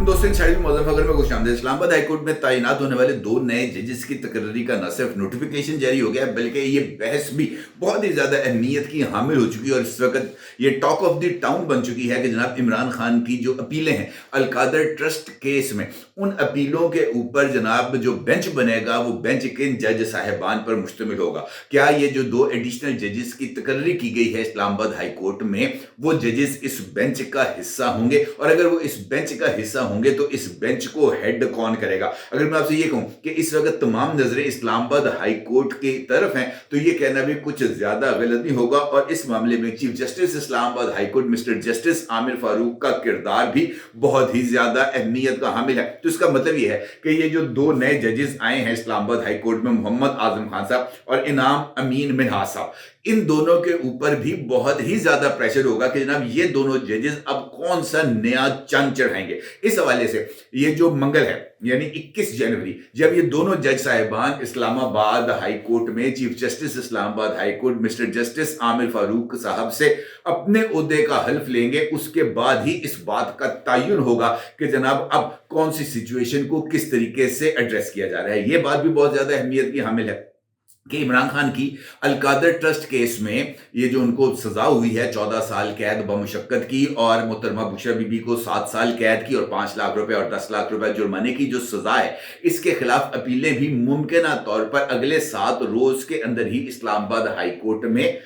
दोस्तों शायद मौजूद खबर में खुशामदीद। इस्लामाबाद हाईकोर्ट में तैनात होने वाले 2 नए जजेस की तकर्री का न सिर्फ नोटिफिकेशन जारी हो गया है, बल्कि ये बहस भी बहुत ही ज़्यादा अहमियत की हामिल हो चुकी है और इस वक्त ये टॉक ऑफ द टाउन बन चुकी है कि जनाब इमरान खान की जो अपीलें हैं अलकादर ट्रस्ट केस में, उन अपीलों के ऊपर जनाब जो बेंच बनेगा वो बेंच किन जज साहिबान पर मुश्तमिल होगा। क्या ये जो 2 एडिशनल जजेस की तकर्री की गई है इस्लामाबाद हाईकोर्ट में, वो जजेस इस बेंच का हिस्सा होंगे? और अगर वो इस बेंच का हिस्सा होंगे तो इस बेंच को हेड कौन करेगा? अगर मैं आपसे ये कहूं कि इस वक्त तमाम नजरें इस्लामाबाद हाई कोर्ट की तरफ हैं, तो ये कहना भी कुछ ज्यादा गलत नहीं होगा। और इस मामले में chief justice Islamabad high court mister justice Aamir Farooq का किरदार भी बहुत ही ज्यादा अहमियत का हामिल है। तो इसका मतलब ये है कि ये जो 2 नए जजेस आए हैं इस्लामाबाद हाई कोर्ट में, मोहम्मद आजम खान साहब और इनाम अमीन मिन्हाज साहब, इन दोनों के ऊपर भी बहुत ही ज्यादा प्रेशर होगा कि जनाब ये दोनों जजेस अब कौन सा नया चांद चढ़ाएंगे। इस हवाले से ये जो मंगल है यानी 21 जनवरी, जब ये दोनों जज साहिबान इस्लामाबाद हाई कोर्ट में chief justice Islamabad high court mister justice Aamir Farooq साहब से अपने ओहदे का हल्फ लेंगे, उसके बाद ही इस बात का तयन होगा कि जनाब अब कौन सी सिचुएशन को किस तरीके से एड्रेस किया जा रहा है। यह बात भी बहुत ज्यादा अहमियत की हामिल है कि इमरान खान की अलकादर ट्रस्ट केस में ये जो उनको सजा हुई है 14 साल कैद बमुशक्कत की, और मोहतरमा बुशरा बीबी को 7 साल कैद की और 5 लाख रुपए और 10 लाख रुपए जुर्माने की जो सजा है, इसके खिलाफ अपीलें भी मुमकिन तौर पर अगले 7 रोज के अंदर ही इस्लामाबाद हाई कोर्ट में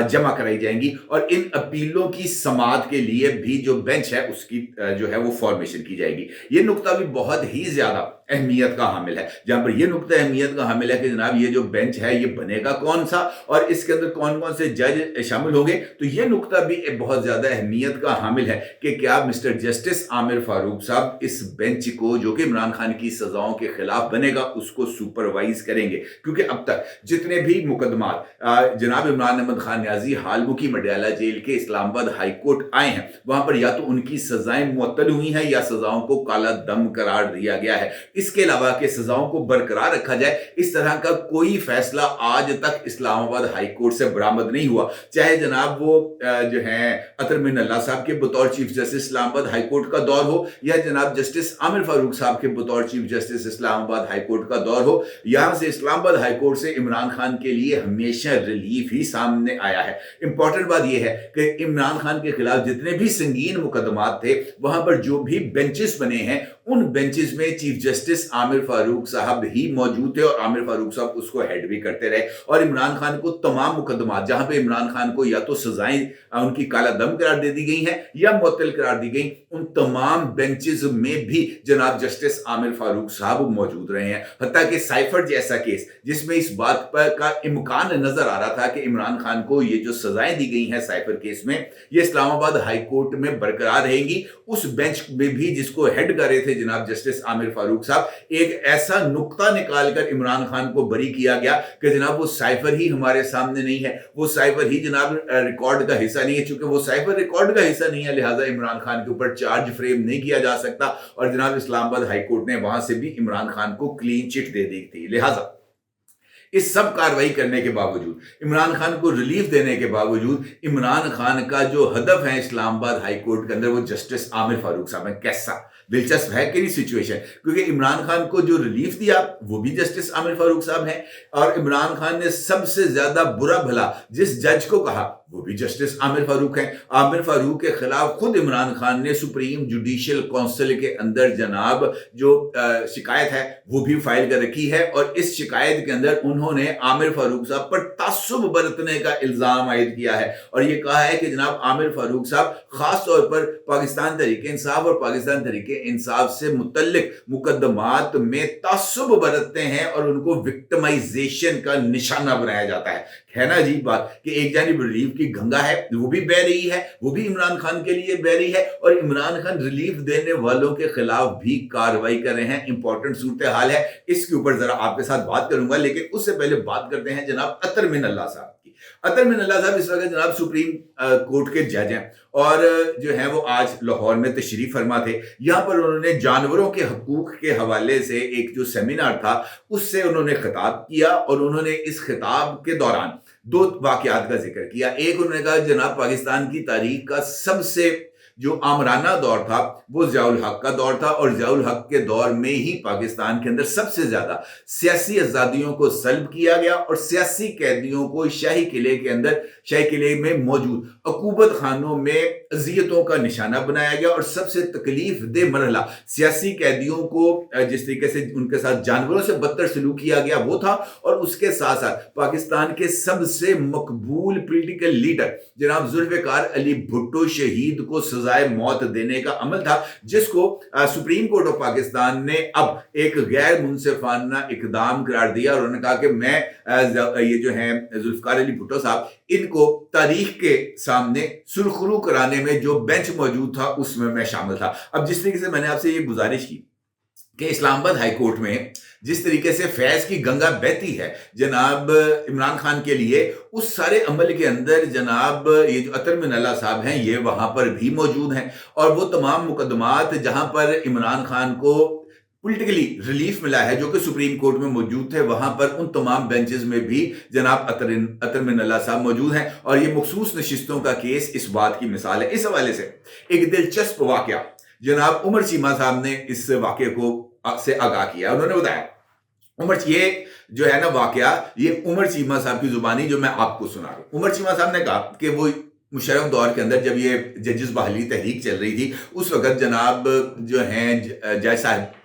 जमा कराई जाएंगी। और इन अपीलों की समाअत के लिए भी जो बेंच है उसकी जो है वो फॉर्मेशन की जाएगी। ये नुकता भी बहुत ही ज्यादा अहमियत का हामिल है, जहां पर यह नुकता अहमियत का हामिल है कि जनाब ये जो बेंच है ये बनेगा कौन सा और इसके अंदर कौन कौन से जज शामिल होंगे। तो यह नुकता भी बहुत ज्यादा अहमियत का हामिल है कि क्या मिस्टर जस्टिस आमिर फारूक साहब इस बेंच को जो कि इमरान खान की सजाओं के खिलाफ बनेगा उसको सुपरवाइज करेंगे। क्योंकि अब तक जितने भी मुकदमात जनाब इमरान अहमद खान न्याजी हालमुकी मडियाला जेल के इस्लामाबाद हाई कोर्ट आए हैं, वहां पर या तो उनकी सजाएं मुअत्तल हुई हैं या सजाओं को काला दम करार दिया गया है। इसके अलावा के सजाओं को बरकरार रखा जाए, इस तरह का कोई फैसला आज तक इस्लामाबाद हाई कोर्ट से बरामद नहीं हुआ। चाहे जनाब वो जो है अतर मिन अल्लाह साहब के बतौर chief justice Islamabad high court का दौर हो, या जनाब जस्टिस आमिर फारूक साहब के बतौर chief justice Islamabad high court का दौर हो। यहां से इस्लामाबाद हाई कोर्ट से इमरान खान के लिए हमेशा रिलीफ ही सामने आया है। इंपॉर्टेंट बात यह है कि इमरान खान के खिलाफ जितने भी संगीन मुकदमात थे, वहां पर जो भी बेंचेस बने हैं, उन बेंचेस में चीफ जस्टिस आमिर फारूक साहब ही मौजूद थे और आमिर फारूक साहब उसको हेड भी करते रहे। और इमरान खान को तमाम मुकदमात जहां पे इमरान खान को या तो सजाएं उनकी काला दम करार दे दी गई हैं या मुअत्तल करार दी गई, उन तमाम बेंचेस में भी जनाब जस्टिस आमिर फारूक साहब मौजूद रहे हैं। हत्ता कि साइफर जैसा केस जिसमें इस बात पर का इम्कान नजर आ रहा था कि इमरान खान को ये जो सजाएं दी गई हैं साइफर केस में, ये इस्लामाबाद हाई कोर्ट में बरकरार रहेंगी। उस बेंच में भी जिसको हेड कर रहे थे जनाब जस्टिस आमिर फारूक साहब, एक ऐसा नुक्ता निकालकर इमरान खान को बरी किया गया कि जनाब वो साइफर ही हमारे सामने नहीं है, वो साइफर ही जनाब रिकॉर्ड का हिस्सा नहीं है। चूंकि वो साइफर रिकॉर्ड का हिस्सा नहीं है, लिहाजा इमरान खान के ऊपर चार्ज फ्रेम नहीं किया जा सकता। और जनाब इस्लामाबाद हाई कोर्ट ने वहां से भी इमरान खान को क्लीन चिट दे दी थी। लिहाजा इस सब कार्रवाई करने के बावजूद, इमरान खान को रिलीफ देने के बावजूद, इमरान खान का जो हदफ है इस्लामाबाद हाई कोर्ट के अंदर वो जस्टिस आमिर फारूक साहब है। कैसा दिलचस्प है कि नहीं सिचुएशन, क्योंकि इमरान खान को जो रिलीफ दिया वो भी जस्टिस आमिर फारूक साहब हैं, और इमरान खान ने सबसे ज्यादा बुरा भला जिस जज को कहा वो भी जस्टिस आमिर फारूक हैं। आमिर फारूक के खिलाफ खुद इमरान खान ने सुप्रीम जुडिशियल काउंसिल के अंदर जनाब जो शिकायत है वो भी फाइल कर रखी है, और इस शिकायत के अंदर उन्होंने आमिर फारूक साहब पर तासुब बरतने का इल्जाम आयद किया है और ये कहा है कि जनाब आमिर फारूक साहब खास तौर पर पाकिस्तान तहरीक इंसाफ और पाकिस्तान तहरीक इंसाफ से मुतल्लिक मुकदमात में तासुब बरतते हैं और उनको विक्टिमाइजेशन का निशाना बनाया जाता है। है ना अजीब बात कि एक जानिब रिलीफ की गंगा है वो भी बह रही है, वो भी इमरान खान के लिए बह रही है, और इमरान खान रिलीफ देने वालों के खिलाफ भी कार्रवाई कर रहे हैं। इंपॉर्टेंट सूरत हाल है, इसके ऊपर जरा आपके साथ बात करूंगा, लेकिन उससे पहले बात करते हैं जनाब अतर मिन अल्लाह साहब की। अतर मिन अल्लाह साहब इस वक्त जनाब सुप्रीम कोर्ट के जज हैं और जो है वो आज लाहौर में तशरीफ फरमा थे। यहाँ पर उन्होंने जानवरों के हकूक के हवाले से एक जो सेमिनार था उससे उन्होंने खिताब किया, और उन्होंने इस खिताब के दौरान 2 वाकयात का जिक्र किया। एक, उन्होंने कहा जनाब पाकिस्तान की तारीख का सबसे جو آمرانہ دور تھا وہ ضیاء الحق کا دور تھا، اور ضیاء الحق کے دور میں ہی پاکستان کے اندر سب سے زیادہ سیاسی آزادیوں کو سلب کیا گیا، اور سیاسی قیدیوں کو شاہی قلعے میں موجود عقوبت خانوں میں اذیتوں کا نشانہ بنایا گیا، اور سب سے تکلیف دہ مرحلہ سیاسی قیدیوں کو جس طریقے سے ان کے ساتھ جانوروں سے بدتر سلوک کیا گیا وہ تھا، اور اس کے ساتھ ساتھ پاکستان کے سب سے مقبول پولیٹیکل لیڈر جناب ذوالفقار علی بھٹو شہید کو سزائے موت دینے کا عمل تھا، جس کو سپریم کورٹ آف پاکستان نے اب ایک غیر منصفانہ اقدام قرار دیا، اور انہوں نے کہا کہ میں یہ جو ہیں ذوالفقار علی بھٹو صاحب، ان کو تاریخ کے سامنے سرخرو کرانے میں جو بینچ موجود تھا اس میں شامل تھا۔ اب جس طریقے سے میں نے آپ سے یہ گزارش کی کہ اسلام آباد ہائی کورٹ میں جس طریقے سے فیض کی گنگا بہتی ہے جناب عمران خان کے لیے، اس سارے عمل کے اندر جناب یہ جو اطہر من اللہ صاحب ہیں یہ وہاں پر بھی موجود ہیں، اور وہ تمام مقدمات جہاں پر عمران خان کو پولیٹیکلی ریلیف ملا ہے جو کہ سپریم کورٹ میں موجود تھے، وہاں پر ان تمام بینچز میں بھی جناب اطہر من اللہ صاحب موجود ہیں، اور یہ مخصوص نشستوں کا کیس اس بات کی مثال ہے۔ اس حوالے سے ایک دلچسپ واقعہ جناب عمر چیمہ صاحب نے اس واقعے کو سے آگاہ کیا، انہوں نے بتایا یہ جو ہے نا واقعہ، یہ عمر چیمہ صاحب کی زبانی جو میں آپ کو سنا رہا ہوں۔ عمر چیمہ صاحب نے کہا کہ وہ مشرف دور کے اندر جب یہ ججز بحالی تحریک چل رہی تھی، اس وقت جناب جو ہیں جج صاحب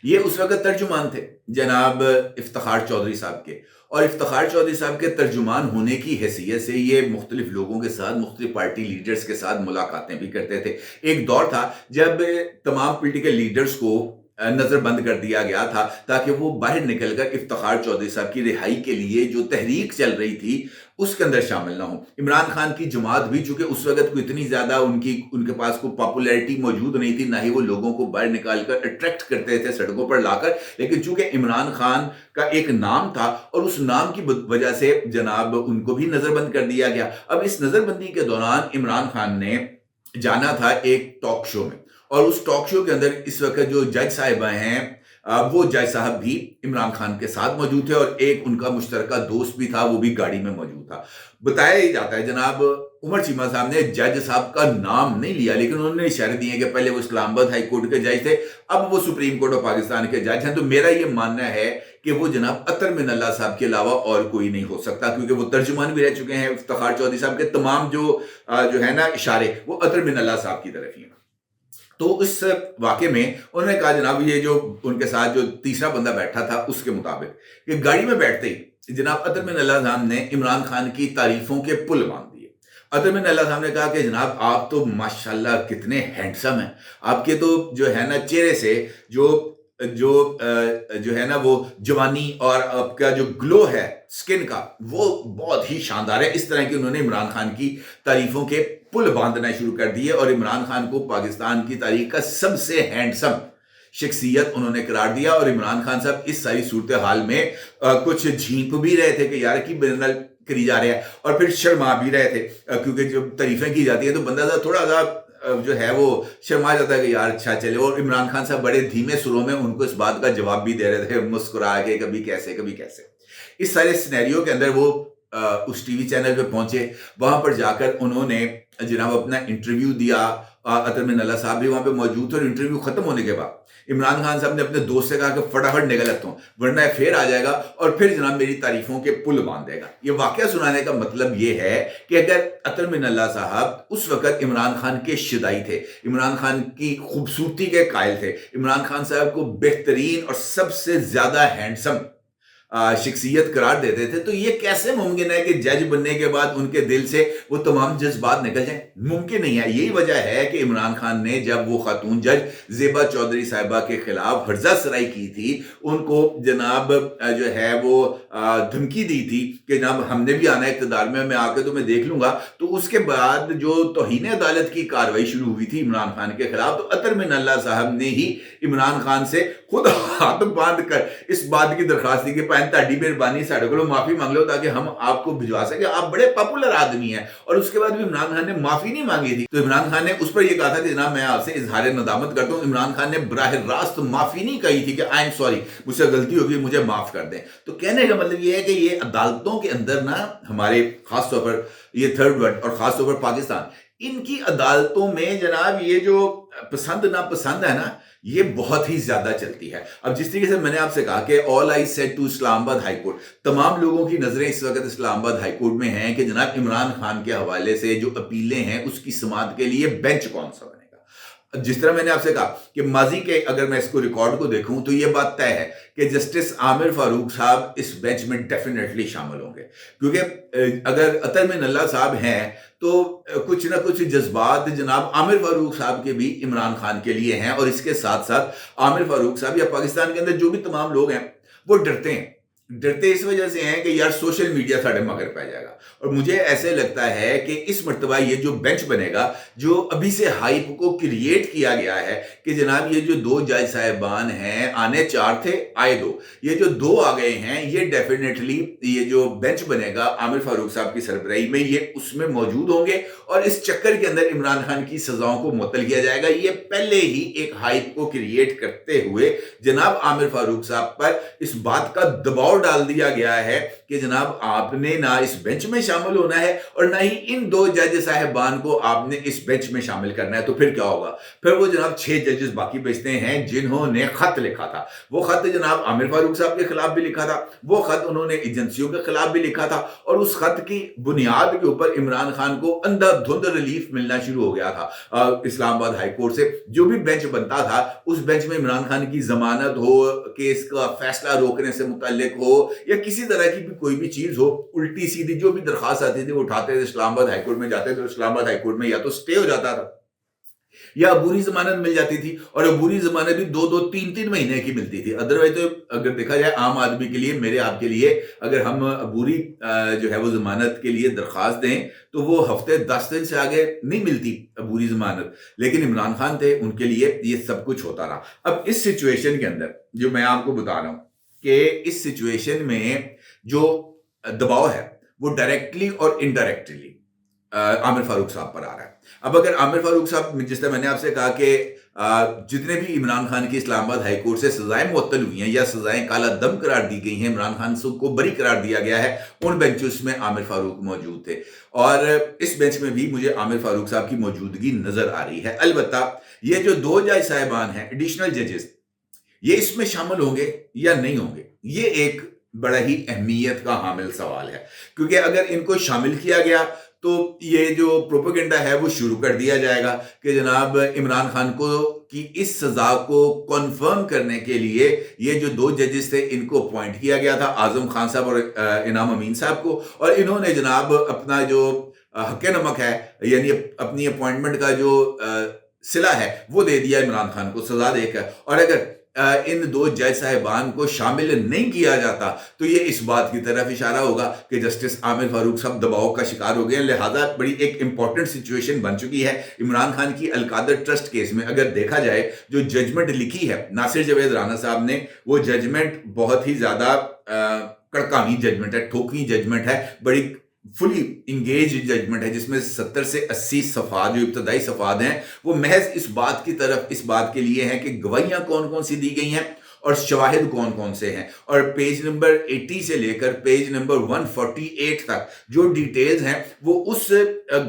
یہ اس وقت ترجمان تھے جناب افتخار چودھری صاحب کے، اور افتخار چودھری صاحب کے ترجمان ہونے کی حیثیت سے یہ مختلف لوگوں کے ساتھ، مختلف پارٹی لیڈرز کے ساتھ ملاقاتیں بھی کرتے تھے۔ ایک دور تھا جب تمام پولیٹیکل لیڈرز کو نظر بند کر دیا گیا تھا تاکہ وہ باہر نکل کر افتخار چودھری صاحب کی رہائی کے لیے جو تحریک چل رہی تھی اس کے اندر شامل نہ ہوں۔ عمران خان کی جماعت بھی چونکہ اس وقت کوئی اتنی زیادہ ان کے پاس کوئی پاپولیرٹی موجود نہیں تھی، نہ ہی وہ لوگوں کو باہر نکال کر اٹریکٹ کرتے تھے سڑکوں پر لا کر، لیکن چونکہ عمران خان کا ایک نام تھا اور اس نام کی وجہ سے جناب ان کو بھی نظر بند کر دیا گیا۔ اب اس نظر بندی کے دوران عمران خان نے جانا تھا ایک ٹاک شو میں، اور اس ٹاک شو کے اندر اس وقت جو جج صاحبہ ہیں وہ جج صاحب بھی عمران خان کے ساتھ موجود تھے، اور ایک ان کا مشترکہ دوست بھی تھا، وہ بھی گاڑی میں موجود تھا۔ بتایا ہی جاتا ہے جناب عمر چیمہ صاحب نے جج صاحب کا نام نہیں لیا، لیکن انہوں نے اشارے دیے کہ پہلے وہ اسلام آباد ہائی کورٹ کے جج تھے، اب وہ سپریم کورٹ آف پاکستان کے جج ہیں، تو میرا یہ ماننا ہے کہ وہ جناب اطہر من اللہ صاحب کے علاوہ اور کوئی نہیں ہو سکتا، کیونکہ وہ ترجمان بھی رہ چکے ہیں افتخار چودھری صاحب کے، تمام جو ہے نا اشارے وہ اطہر من اللہ صاحب کی طرف ہی ہیں۔ تو اس واقعے میں انہوں نے کہا جناب یہ جو ان کے ساتھ جو تیسرا بندہ بیٹھا تھا اس کے مطابق کہ گاڑی میں بیٹھتے ہی جناب اطہر من اللہ صاحب نے عمران خان کی تعریفوں کے پل باندھ دیے۔ اطہر من اللہ صاحب نے کہا کہ جناب آپ تو ماشاءاللہ کتنے ہینڈسم ہیں، آپ کے تو جو ہے نا چہرے سے جو ہے نا وہ جوانی اور آپ کا جو گلو ہے سکن کا وہ بہت ہی شاندار ہے۔ اس طرح کی انہوں نے عمران خان کی تعریفوں کے پل باندھنا شروع کر دیے، اور عمران خان کو پاکستان کی تاریخ کا سب سے ہینڈسم شخصیت انہوں نے قرار دیا، اور عمران خان صاحب اس ساری صورتحال میں کچھ جھینپ بھی رہے تھے کہ یار کی بنال کری جا رہے ہیں، اور پھر شرما بھی رہے تھے، کیونکہ جب تعریفیں کی جاتی ہیں تو بندہ تھوڑا سا جو ہے وہ شرما جاتا ہے کہ یار اچھا چلے، اور عمران خان صاحب بڑے دھیمے سروں میں ان کو اس بات کا جواب بھی دے رہے تھے مسکرا کے، کبھی کیسے کبھی کیسے۔ اس سارے سینیریو کے اندر وہ اس ٹی وی چینل پہ پہنچے، وہاں پر جا کر انہوں نے جناب اپنا انٹرویو دیا، اطہر من اللہ صاحب بھی وہاں پہ موجود تھے، اور انٹرویو ختم ہونے کے بعد عمران خان صاحب نے اپنے دوست سے کہا کہ فٹافٹ نکل آتا ہوں ورنہ پھر آ جائے گا اور پھر جناب میری تعریفوں کے پل باندھ دے گا۔ یہ واقعہ سنانے کا مطلب یہ ہے کہ اگر اطہر من اللہ صاحب اس وقت عمران خان کے شدائی تھے، عمران خان کی خوبصورتی کے قائل تھے، عمران خان صاحب کو بہترین اور سب سے زیادہ ہینڈسم شخصیت قرار دیتے تھے، تو یہ کیسے ممکن ہے کہ جج بننے کے بعد ان کے دل سے وہ تمام جذبات نکل جائیں؟ ممکن نہیں ہے۔ یہی وجہ ہے کہ عمران خان نے جب وہ خاتون جج زیبا چودھری صاحبہ کے خلاف حرزہ سرائی کی تھی، ان کو جناب جو ہے وہ دھمکی دی تھی کہ جناب ہم نے بھی آنا اقتدار میں آ کے تمہیں دیکھ لوں گا، تو اس کے بعد جو توہین عدالت کی کاروائی شروع ہوئی تھی عمران خان کے خلاف، تو اطہر من اللہ صاحب نے ہی عمران خان سے خود ہاتھ باندھ کر اس بات کی درخواست دی کہ تاڑی مہربانی ساڑھے کو معافی مانگ لو تاکہ ہم آپ کو بھجوا سکیں، آپ بڑے پاپولر آدمی ہیں۔ اور اس کے بعد بھی عمران خان نے معافی نہیں مانگی تھی، تو عمران خان نے اس پر یہ کہا تھا کہ جناب میں آپ سے اظہار ندامت کرتا ہوں۔ عمران خان نے براہ راست معافی نہیں کہی تھی کہ آئی ایم سوری، مجھ سے غلطی ہوگی، مجھے معاف کر دیں۔ تو کہنے کا مطلب یہ ہے کہ یہ عدالتوں کے اندر نا ہمارے خاص طور پر یہ تھرڈ ورلڈ اور خاص طور پر پاکستان इनकी अदालतों में जनाब ये जो पसंद नापसंद है ना, ये बहुत ही ज्यादा चलती है। अब जिस तरीके से मैंने आपसे कहा कि all I said to Islamabad high court, तमाम लोगों की नजरें इस वक्त इस्लामाबाद हाई कोर्ट में हैं कि जनाब इमरान खान के हवाले से जो अपीलें हैं उसकी समाअत के लिए बेंच कौन सा बनेगा। जिस तरह मैंने आपसे कहा कि माजी के अगर मैं इसको रिकॉर्ड को देखूं तो ये बात तय है कि जस्टिस आमिर फारूक साहब इस बेंच में डेफिनेटली शामिल होंगे, क्योंकि अगर अतर में नल्ला साहब हैं तो कुछ ना कुछ जज्बात जनाब आमिर फारूक साहब के भी इमरान खान के लिए हैं, और इसके साथ साथ आमिर फारूक साहब या पाकिस्तान के अंदर जो भी तमाम लोग हैं वो डरते इस वजह से हैं कि यार सोशल मीडिया साढ़े मगर पै जाएगा। और मुझे ऐसे लगता है कि इस मर्तबा ये जो बेंच बनेगा, जो अभी से हाइप को क्रिएट किया गया है कि जनाब ये जो 2 जज साहिबान हैं, आने 4 थे आए 2, ये जो 2 आ गए हैं, ये डेफिनेटली ये जो बेंच बनेगा आमिर फारूक साहब की सरबराही में, ये उसमें मौजूद होंगे और इस चक्कर के अंदर इमरान खान की सजाओं को मुअत्तल किया जाएगा। ये पहले ही एक हाइप को क्रिएट करते हुए जनाब आमिर फारूक साहब पर इस बात का दबाव डाल दिया गया है कि जनाब आपने ना इस बेंच में शामिल होना है और ना ही इन 2 जज साहिबान को आपने इस बेंच में शामिल करना है। तो फिर क्या होगा? फिर वो जनाब 6 जजेस बाकी बचते हैं जिन्होंने खत लिखा था। वो खत जनाब आमिर फारूक साहब के खिलाफ भी लिखा था, वो खत उन्होंने एजेंसियों के खिलाफ भी लिखा था, और उस खत की बुनियाद के ऊपर इमरान खान को अंधाधुंध रिलीफ मिलना शुरू हो गया था इस्लामाबाद हाई कोर्ट से। जो भी बेंच बनता था उस बेंच में इमरान खान की जमानत हो, केस का फैसला रोकने से मुताल्लिक हो, या किसी तरह की भी कोई भी चीज हो, उल्टी सीधी जो भी दरखास्त आती थी वो उठाते थे, इस्लामाबाद हाईकोर्ट में जाते थे। इस्लामाबाद हाईकोर्ट में या तो स्टे हो जाता था या अबूरी जमानत मिल जाती थी, और अबूरी जमानत भी 2-2, 3-3 महीने की मिलती थी। अदरवाइज तो अगर देखा जाए आम आदमी के लिए, मेरे आपके लिए, अगर हम अबूरी जो है वो जमानत के लिए दरखास्त दें तो वो हफ्ते 10 दिन से आगे नहीं मिलती अबूरी जमानत, लेकिन इमरान खान थे, उनके लिए ये सब कुछ होता रहा। अब इस सिचुएशन के अंदर जो मैं आपको बता रहा हूं कि इस सिचुएशन में जो दबाव है वो डायरेक्टली और इनडायरेक्टली आमिर फारूक साहब पर आ रहा है। अब अगर आमिर फारूक साहब, जिस तरह मैंने आपसे कहा कि जितने भी इमरान खान की इस्लामाबाद हाई कोर्ट से सजाएं मुअत्तल हुई हैं या सजाएं काला दम करार दी गई हैं, इमरान खान को बरी करार दिया गया है, उन बेंचेस में आमिर फारूक मौजूद थे, और इस बेंच में भी मुझे आमिर फारूक साहब की मौजूदगी नजर आ रही है। अलबत्ता ये जो 2 जज साहिबान हैं, एडिशनल जजेस, ये इसमें शामिल होंगे या नहीं होंगे, ये एक बड़ा ही अहमियत का हामिल सवाल है, क्योंकि अगर इनको शामिल किया गया तो ये जो प्रोपेगेंडा है वो शुरू कर दिया जाएगा कि जनाब इमरान खान को की इस सजा को कन्फर्म करने के लिए ये जो 2 जजेस थे इनको अपॉइंट किया गया था, आजम खान साहब और इनाम अमीन साहब को, और इन्होंने जनाब अपना जो हक़ नमक है, यानी अपनी अपॉइंटमेंट का जो सिला है वो दे दिया इमरान खान को सजा देकर। और अगर इन 2 जज साहिबान को शामिल नहीं किया जाता तो ये इस बात की तरफ इशारा होगा कि जस्टिस आमिर फारूक साहब दबाव का शिकार हो गए। लिहाजा बड़ी एक इंपॉर्टेंट सिचुएशन बन चुकी है इमरान खान की अलकादर ट्रस्ट केस में। अगर देखा जाए जो जजमेंट लिखी है नासिर जावेद राना साहब ने, वो जजमेंट बहुत ही ज्यादा कड़कावी जजमेंट है, ठोकवी जजमेंट है, बड़ी फुली इंगेज जजमेंट है, जिसमें 70 से 80 सफ़ात जो इब्तदाई सफ़ात हैं वो महज इस बात की तरफ, इस बात के लिए हैं कि गवाहियां कौन कौन सी दी गई हैं और शवाहिद कौन कौन से हैं। और पेज नंबर 80 से लेकर पेज नंबर 148 तक जो डिटेल्स हैं वो उस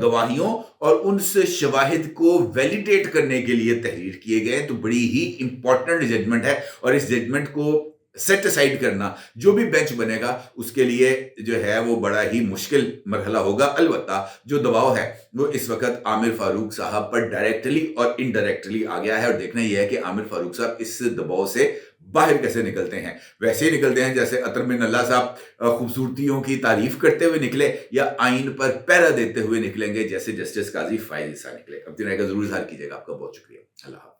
गवाहियों और उस शवाहिद को वैलिडेट करने के लिए तहरीर किए गए। तो बड़ी ही इंपॉर्टेंट जजमेंट है, और इस जजमेंट को सेट असाइड करना जो भी बेंच बनेगा उसके लिए जो है वो बड़ा ही मुश्किल मरहला होगा। अलबत्ता जो दबाव है वो इस वक्त आमिर फारूक साहब पर डायरेक्टली और इनडायरेक्टली आ गया है, और देखना यह है कि आमिर फारूक साहब इस दबाव से बाहर कैसे निकलते हैं। वैसे ही निकलते हैं जैसे अतर बिन अल्लाह साहब खूबसूरतियों की तारीफ करते हुए निकले, या आइन पर पहरा देते हुए निकलेंगे जैसे जस्टिस काजी फाइज ईसा निकले। अब दिन रहेगा, जरूर इज़हार कीजिएगा। आपका बहुत शुक्रिया। अल्लाह।